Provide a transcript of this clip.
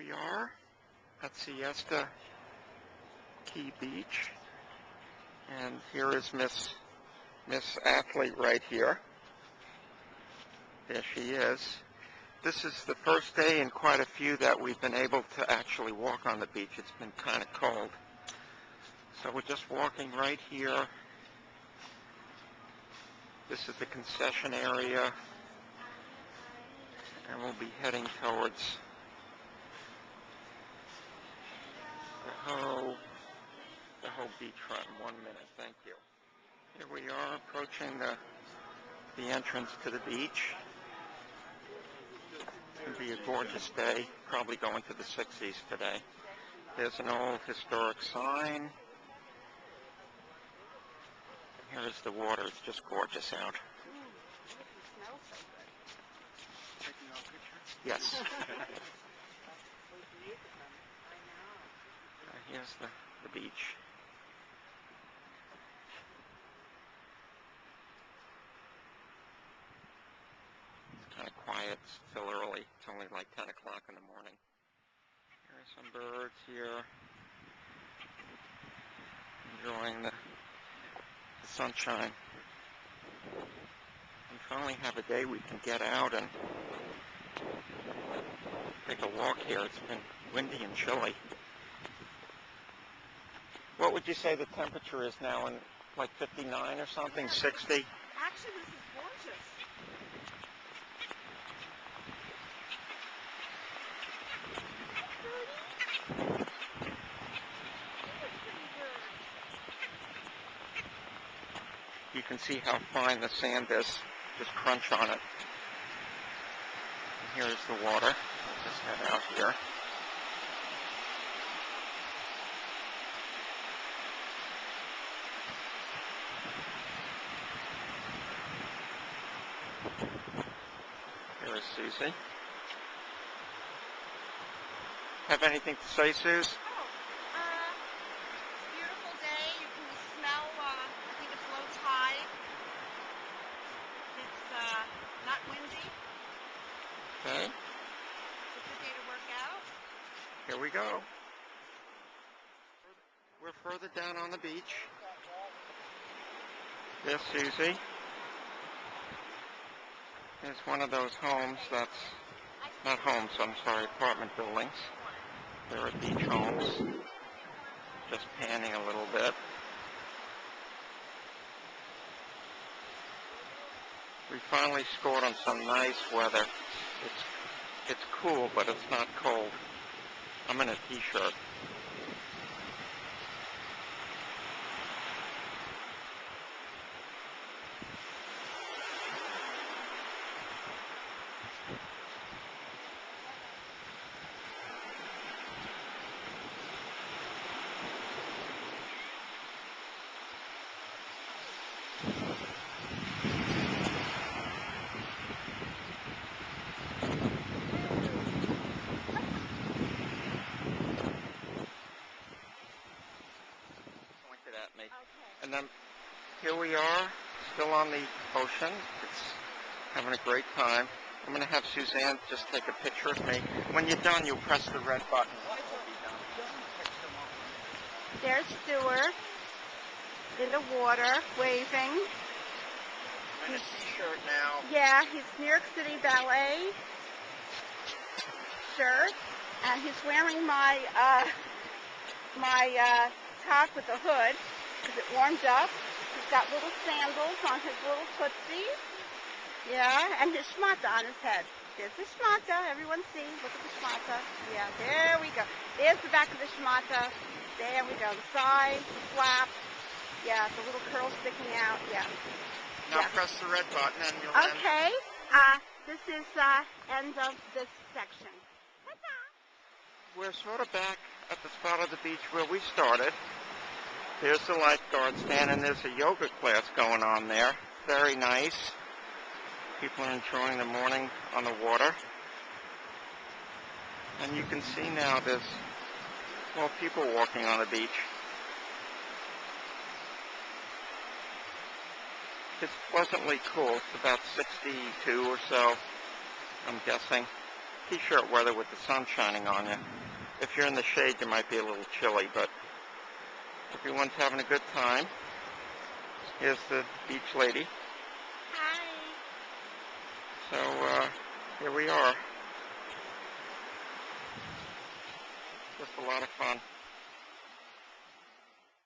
we are at Siesta Key Beach, and here is Miss Athlete right here. There she is. This is the first day in quite a few that we've been able to actually walk on the beach. It's been kind of cold. So we're just walking right here. This is the concession area, and we'll be heading towards the whole beachfront in 1 minute. Thank you. Here we are approaching the entrance to the beach. It's going to be a gorgeous day, probably going to the 60s today. There's an old historic sign. Here's the water. It's just gorgeous out. Yes. Here's the beach. It's kind of quiet. It's still early. It's only like 10 o'clock in the morning. Here are some birds here, enjoying the sunshine. We finally have a day we can get out and take a walk here. It's been windy and chilly. What would you say the temperature is now? In like 59 or something? 60? Actually, this is gorgeous. You can see how fine the sand is. Just crunch on it. And here's the water. I'll just head out here. Here is Susie. Have anything to say, Suze? Oh, beautiful day. You can smell, I think it's low tide. It's not windy. Okay. It's a good day to work out. Here we go. We're further down on the beach. There's Susie. There's one of those homes that's, not homes, I'm sorry, apartment buildings. There are beach homes. Just panning a little bit. We finally scored on some nice weather. It's cool, but it's not cold. I'm in a t-shirt. Pointed at me. Okay. And then here we are, still on the ocean. It's having a great time. I'm going to have Suzanne just take a picture of me. When you're done, you'll press the red button. There's Stuart in the water, waving. I'm in a t-shirt now. Yeah, he's New York City Ballet shirt, and he's wearing my top with the hood because it warmed up. He's got little sandals on his little footsies. Yeah, and his schmata on his head. There's the schmata. Everyone see. Look at the schmata. Yeah, there we go. There's the back of the schmata. There we go. The side, the flap. Yeah, the little curl sticking out. Yeah. Now Yeah. press the red button and you'll Okay. This is end of this section. We're sort of back at the spot of the beach where we started. There's the lifeguard stand, and there's a yoga class going on there. Very nice. People are enjoying the morning on the water. And you can see now there's, well, people walking on the beach. It's pleasantly cool. It's about 62 or so, I'm guessing. t-shirt weather with the sun shining on you. If you're in the shade, you might be a little chilly, but everyone's having a good time. Here's the beach lady. Hi. So, here we are. Just a lot of fun.